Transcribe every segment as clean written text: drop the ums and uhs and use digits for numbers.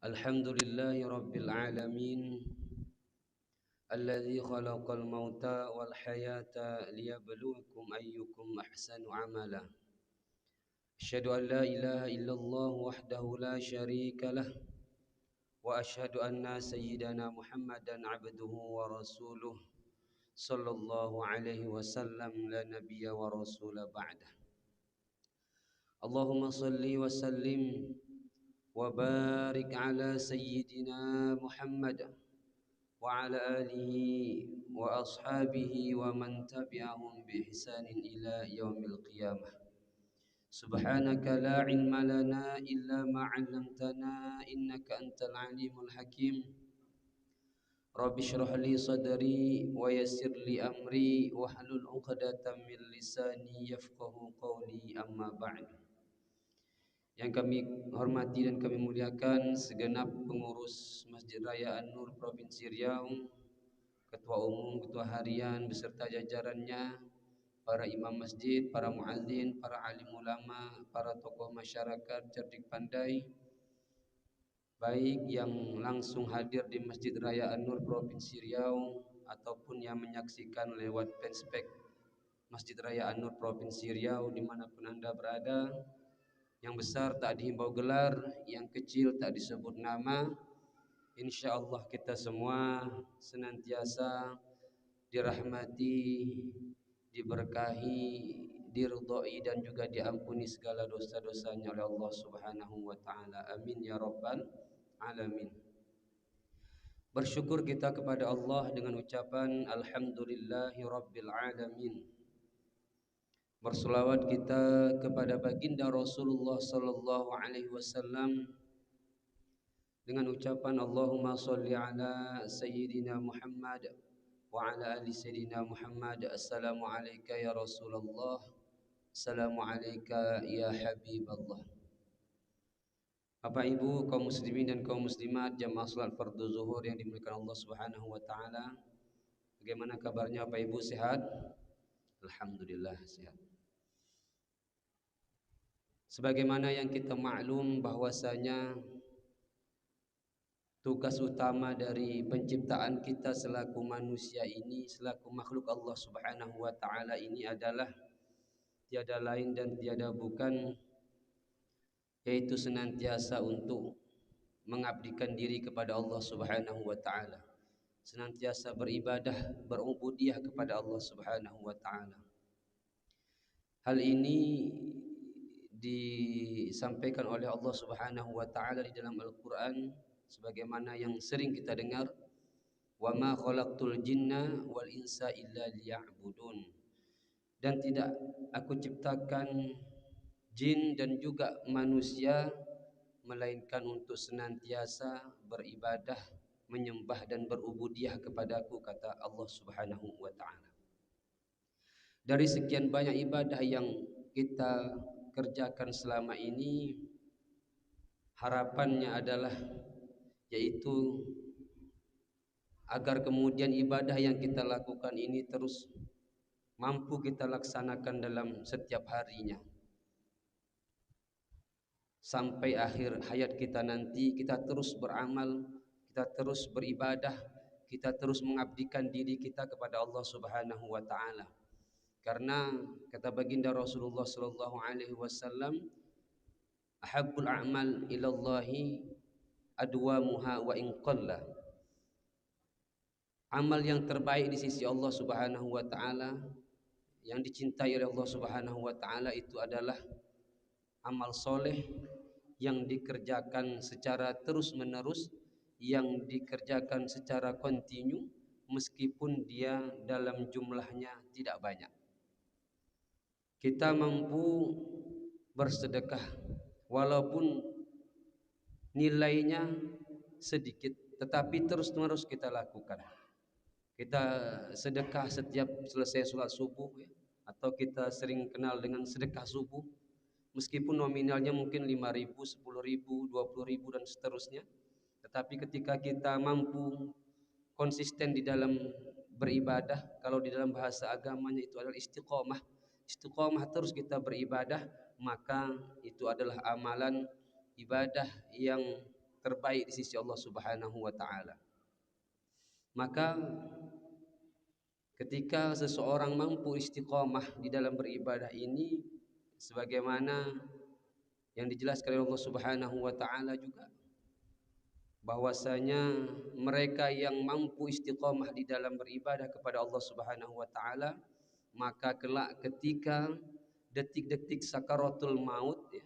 Alhamdulillahi Rabbil Alamin Alladhi khalaqal mauta wal hayata liyabluwakum ayyukum ahsanu amala. Asyhadu an la ilaha illallah wahdahu la syarika lah wa asyhadu anna sayyidana Muhammadan abduhu wa rasuluh sallallahu alaihi wasallam la nabiyya wa rasula ba'dah. Allahumma salli wa sallim wa barik ala sayyidina Muhammad وعلى آله وأصحابه ومن تبعهم بإحسان إلى يوم القيامة. سبحانك لا علم لنا إلا ما علمتنا إنك أنت العليم الحكيم. رب اشرح لي صدري ويسر لي أمري واحلل عقدة من لساني يفقه قولي أما بعد. Yang kami hormati dan kami muliakan segenap pengurus Masjid Raya An-Nur Provinsi Riau, Ketua Umum, Ketua Harian beserta jajarannya, para imam masjid, para muadzin, para alim ulama, para tokoh masyarakat cerdik pandai, baik yang langsung hadir di Masjid Raya An-Nur Provinsi Riau ataupun yang menyaksikan lewat fanspage Masjid Raya An-Nur Provinsi Riau dimanapun Anda berada. Yang besar tak dihimbau gelar, yang kecil tak disebut nama. InsyaAllah kita semua senantiasa dirahmati, diberkahi, diridhai dan juga diampuni segala dosa-dosanya oleh Allah Subhanahu wa taala. Amin ya rabbal alamin. Bersyukur kita kepada Allah dengan ucapan alhamdulillahi rabbil alamin. Berselawat kita kepada baginda Rasulullah sallallahu alaihi wasallam dengan ucapan Allahumma shalli ala sayyidina Muhammad wa ala ali sayyidina Muhammad. Assalamu alayka ya Rasulullah, assalamu alayka ya Habiballah. Bapak Ibu kaum muslimin dan kaum muslimat jamaah salat fardu zuhur yang dimuliakan Allah Subhanahu wa taala. Bagaimana kabarnya Bapak Ibu, sehat? Alhamdulillah sehat. Sebagaimana yang kita maklum bahwasanya tugas utama dari penciptaan kita selaku manusia ini, selaku makhluk Allah Subhanahu wa taala ini adalah tiada lain dan tiada bukan yaitu senantiasa untuk mengabdikan diri kepada Allah Subhanahu wa taala, senantiasa beribadah, berubudiyah kepada Allah Subhanahu wa taala. Hal ini disampaikan oleh Allah Subhanahu wa taala di dalam Al-Qur'an sebagaimana yang sering kita dengar, wa ma khalaqtul jinna wal insa illa liya'budun, dan tidak aku ciptakan jin dan juga manusia melainkan untuk senantiasa beribadah, menyembah dan berubudiyah kepadaku, kata Allah Subhanahu wa taala. Dari sekian banyak ibadah yang kita kerjakan selama ini, harapannya adalah yaitu agar kemudian ibadah yang kita lakukan ini terus mampu kita laksanakan dalam setiap harinya sampai akhir hayat kita nanti. Kita terus beramal, kita terus beribadah, kita terus mengabdikan diri kita kepada Allah Subhanahu wa taala. Karena kata baginda Rasulullah sallallahu alaihi wasallam, ahabbul a'mal ilallahi adwamuha wa in qalla. Amal yang terbaik di sisi Allah Subhanahu wa taala, yang dicintai oleh Allah Subhanahu wa taala itu adalah amal soleh yang dikerjakan secara terus-menerus, yang dikerjakan secara kontinu meskipun dia dalam jumlahnya tidak banyak. Kita mampu bersedekah walaupun nilainya sedikit, tetapi terus-menerus kita lakukan. Kita sedekah setiap selesai sholat subuh ya, atau kita sering kenal dengan sedekah subuh, meskipun nominalnya mungkin 5.000, 10.000, 20.000 dan seterusnya, tetapi ketika kita mampu konsisten di dalam beribadah, kalau di dalam bahasa agamanya itu adalah istiqomah. Istiqomah terus kita beribadah, maka itu adalah amalan ibadah yang terbaik di sisi Allah Subhanahu wa taala. Maka ketika seseorang mampu istiqomah di dalam beribadah ini, sebagaimana yang dijelaskan oleh Allah Subhanahu wa taala juga, bahwasanya mereka yang mampu istiqomah di dalam beribadah kepada Allah Subhanahu wa taala, maka kelak ketika detik-detik sakaratul maut ya,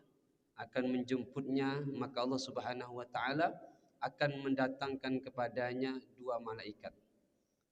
akan menjemputnya, maka Allah Subhanahu wa taala akan mendatangkan kepadanya dua malaikat.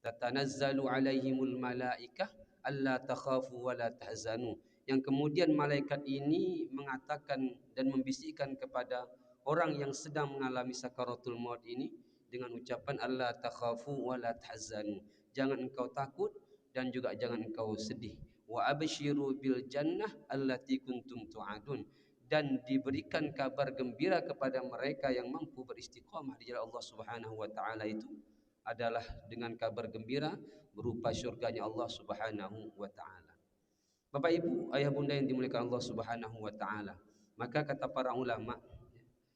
Tatanazzalu alaihimul malaikah alla takhafu wa la tahzanu. Yang kemudian malaikat ini mengatakan dan membisikkan kepada orang yang sedang mengalami sakaratul maut ini dengan ucapan alla takhafu wa la tahzanu. Jangan engkau takut dan juga jangan engkau sedih. Wa absyiru bil jannah allati kuntum tu'adun. Dan diberikan kabar gembira kepada mereka yang mampu beristiqamah di jalan Allah Subhanahu wa taala itu adalah dengan kabar gembira berupa syurganya Allah Subhanahu wa taala. Bapak Ibu, ayah bunda yang dimuliakan Allah Subhanahu wa taala, maka kata para ulama,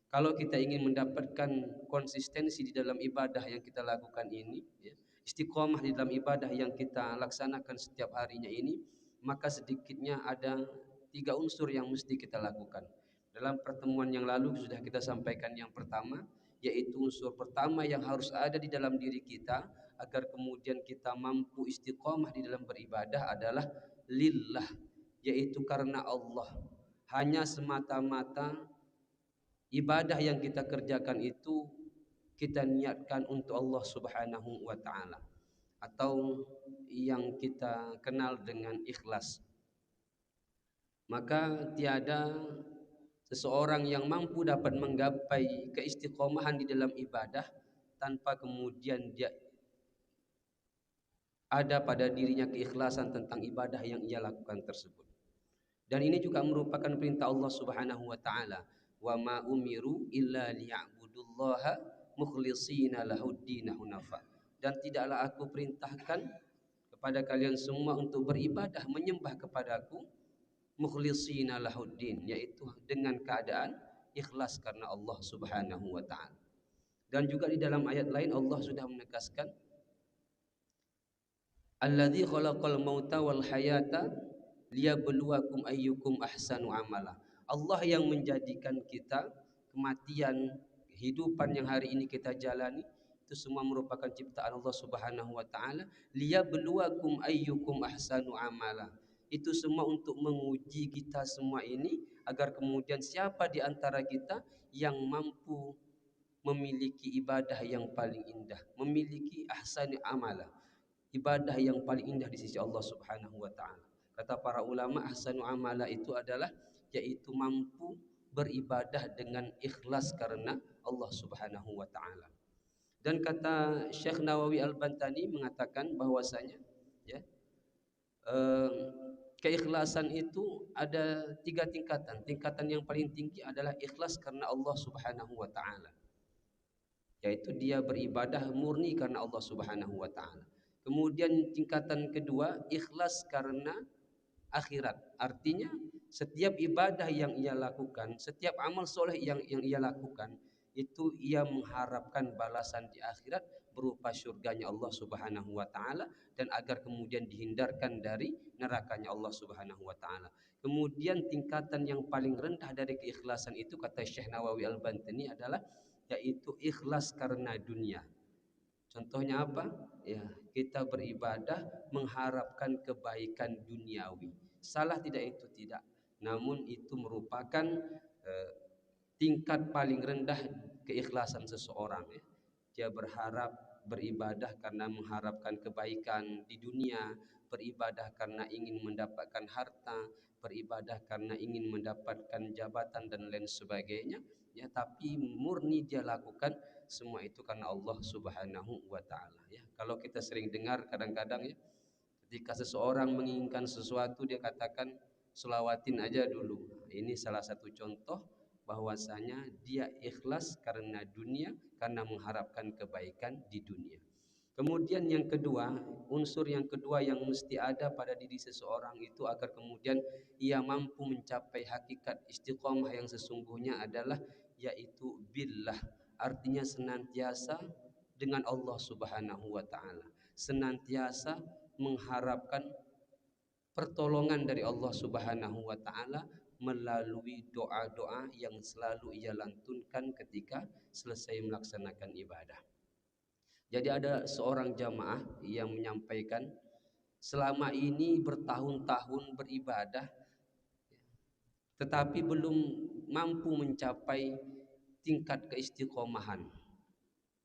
kalau kita ingin mendapatkan konsistensi di dalam ibadah yang kita lakukan ini, ya, istiqomah di dalam ibadah yang kita laksanakan setiap harinya ini, maka sedikitnya ada 3 unsur yang mesti kita lakukan. Dalam pertemuan yang lalu sudah kita sampaikan yang pertama, yaitu unsur pertama yang harus ada di dalam diri kita agar kemudian kita mampu istiqomah di dalam beribadah adalah lillah, yaitu karena Allah. Hanya semata-mata ibadah yang kita kerjakan itu kita niatkan untuk Allah Subhanahu wa taala, atau yang kita kenal dengan ikhlas. Maka tiada seseorang yang mampu dapat menggapai keistiqomahan di dalam ibadah tanpa kemudian dia ada pada dirinya keikhlasan tentang ibadah yang ia lakukan tersebut. Dan ini juga merupakan perintah Allah Subhanahu wa taala, wa ma umiru illa liya'budullaha mukhlishina lahuddin hunafa. Dan tidaklah aku perintahkan kepada kalian semua untuk beribadah menyembah kepadaku mukhlishina lahuddin, yaitu dengan keadaan ikhlas karena Allah Subhanahu wa taala. Dan juga di dalam ayat lain Allah sudah menegaskan, alladzi khalaqal mauta wal hayata liyabluwakum ayyukum ahsanu amala. Allah yang menjadikan kita kematian, kehidupan yang hari ini kita jalani itu semua merupakan ciptaan Allah Subhanahu wa taala, liyabluwakum ayyukum ahsanu amala. Itu semua untuk menguji kita semua ini agar kemudian siapa di antara kita yang mampu memiliki ibadah yang paling indah, memiliki ahsani amala, ibadah yang paling indah di sisi Allah Subhanahu wa taala. Kata para ulama, ahsanu amala itu adalah yaitu mampu beribadah dengan ikhlas karena Allah Subhanahu wa taala. Dan kata Syekh Nawawi Al-Bantani mengatakan bahwasanya ya, eh, keikhlasan itu ada 3 tingkatan. Tingkatan yang paling tinggi adalah ikhlas karena Allah Subhanahu wa taala, yaitu dia beribadah murni karena Allah Subhanahu wa taala. Kemudian tingkatan kedua, ikhlas karena akhirat. Artinya setiap ibadah yang ia lakukan, setiap amal soleh yang ia lakukan, itu ia mengharapkan balasan di akhirat berupa syurganya Allah Subhanahu wa taala, dan agar kemudian dihindarkan dari nerakanya Allah Subhanahu wa taala. Kemudian tingkatan yang paling rendah dari keikhlasan itu kata Syekh Nawawi Al-Bantani adalah yaitu ikhlas karena dunia. Contohnya apa? Ya, kita beribadah mengharapkan kebaikan duniawi. Salah tidak itu? Tidak. Namun itu merupakan eh, tingkat paling rendah keikhlasan seseorang. Ya. Dia berharap beribadah karena mengharapkan kebaikan di dunia, beribadah karena ingin mendapatkan harta, beribadah karena ingin mendapatkan jabatan dan lain sebagainya. Ya, tapi murni dia lakukan semua itu karena Allah Subhanahu wa taala ya. Kalau kita sering dengar kadang-kadang ya, ketika seseorang menginginkan sesuatu dia katakan selawatin aja dulu. Ini salah satu contoh bahwasanya dia ikhlas karena dunia, karena mengharapkan kebaikan di dunia. Kemudian yang kedua, unsur yang kedua yang mesti ada pada diri seseorang itu agar kemudian ia mampu mencapai hakikat istiqomah yang sesungguhnya adalah yaitu billah, artinya senantiasa dengan Allah Subhanahu wa taala, senantiasa mengharapkan pertolongan dari Allah Subhanahu wa taala melalui doa-doa yang selalu ia lantunkan ketika selesai melaksanakan ibadah. Jadi ada seorang jamaah yang menyampaikan selama ini bertahun-tahun beribadah tetapi belum mampu mencapai tingkat keistiqomahan.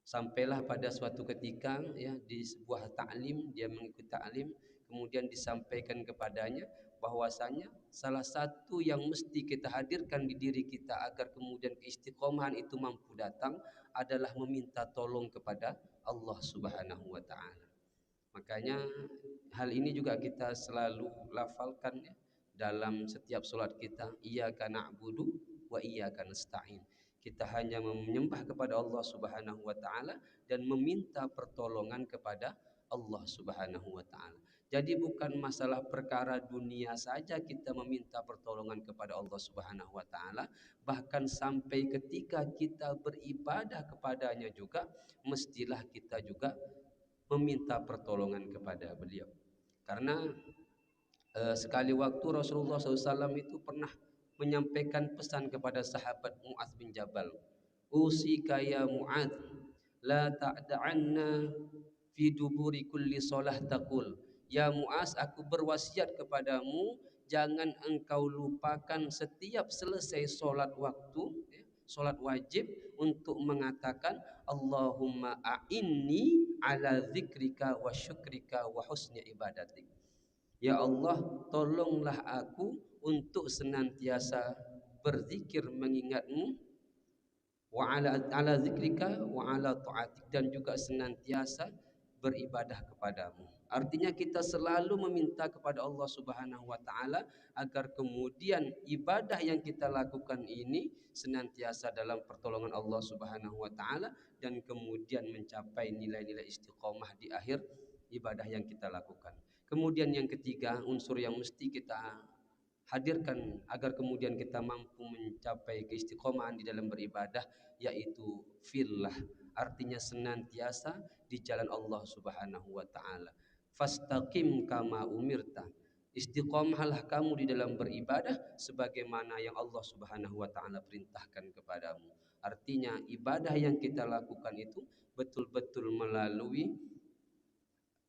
Sampailah pada suatu ketika ya di sebuah taklim, dia mengikuti taklim, kemudian disampaikan kepadanya bahwasanya salah satu yang mesti kita hadirkan di diri kita agar kemudian keistiqomahan itu mampu datang adalah meminta tolong kepada Allah Subhanahu wa taala. Makanya hal ini juga kita selalu lafalkan ya, dalam setiap solat kita, iyyaka na'budu wa iyyaka nasta'in. Kita hanya menyembah kepada Allah Subhanahu wa taala dan meminta pertolongan kepada Allah Subhanahu wa taala. Jadi bukan masalah perkara dunia saja kita meminta pertolongan kepada Allah Subhanahu wa taala, bahkan sampai ketika kita beribadah kepadanya juga mestilah kita juga meminta pertolongan kepada beliau. Karena sekali waktu Rasulullah SAW itu pernah menyampaikan pesan kepada sahabat Mu'adz bin Jabal, usika ya Mu'adz, la ta'da'anna fi duburi kulli solah taqul. Ya Mu'adz, aku berwasiat kepadamu, jangan engkau lupakan setiap selesai solat waktu, solat wajib, untuk mengatakan Allahumma a'inni ala dzikrika wa syukrika wa husni ibadatik. Ya Allah, tolonglah aku untuk senantiasa berzikir mengingatmu, wa ala zikrika wa ala taatik, dan juga senantiasa beribadah kepadamu. Artinya kita selalu meminta kepada Allah Subhanahu wa taala agar kemudian ibadah yang kita lakukan ini senantiasa dalam pertolongan Allah Subhanahu wa taala dan kemudian mencapai nilai-nilai istiqomah di akhir ibadah yang kita lakukan. Kemudian yang ketiga, unsur yang mesti kita hadirkan agar kemudian kita mampu mencapai keistiqomahan di dalam beribadah, yaitu fillah, artinya senantiasa di jalan Allah Subhanahu wa taala. Fastaqim kama umirta, istiqomahlah kamu di dalam beribadah sebagaimana yang Allah Subhanahu wa taala perintahkan kepadamu. Artinya ibadah yang kita lakukan itu betul-betul melalui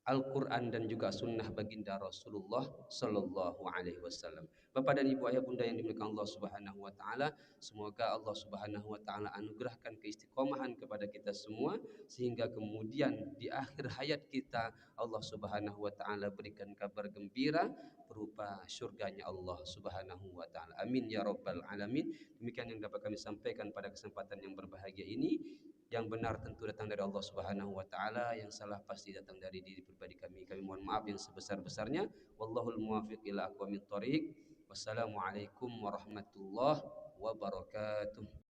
Al-Quran dan juga sunnah baginda Rasulullah Sallallahu Alaihi Wasallam. Bapak dan ibu ayah bunda yang dimuliakan Allah Subhanahu Wa Taala, semoga Allah Subhanahu Wa Taala anugerahkan keistiqomahan kepada kita semua sehingga kemudian di akhir hayat kita Allah Subhanahu Wa Taala berikan kabar gembira berupa surganya Allah Subhanahu Wa Taala. Amin ya Rabbal Alamin. Demikian yang dapat kami sampaikan pada kesempatan yang berbahagia ini. Yang benar tentu datang dari Allah Subhanahu wa taala, yang salah pasti datang dari diri pribadi kami. Kami mohon maaf yang sebesar-besarnya. Wallahul muwaffiq ila aqwamit thoriq. Wassalamualaikum warahmatullahi wabarakatuh.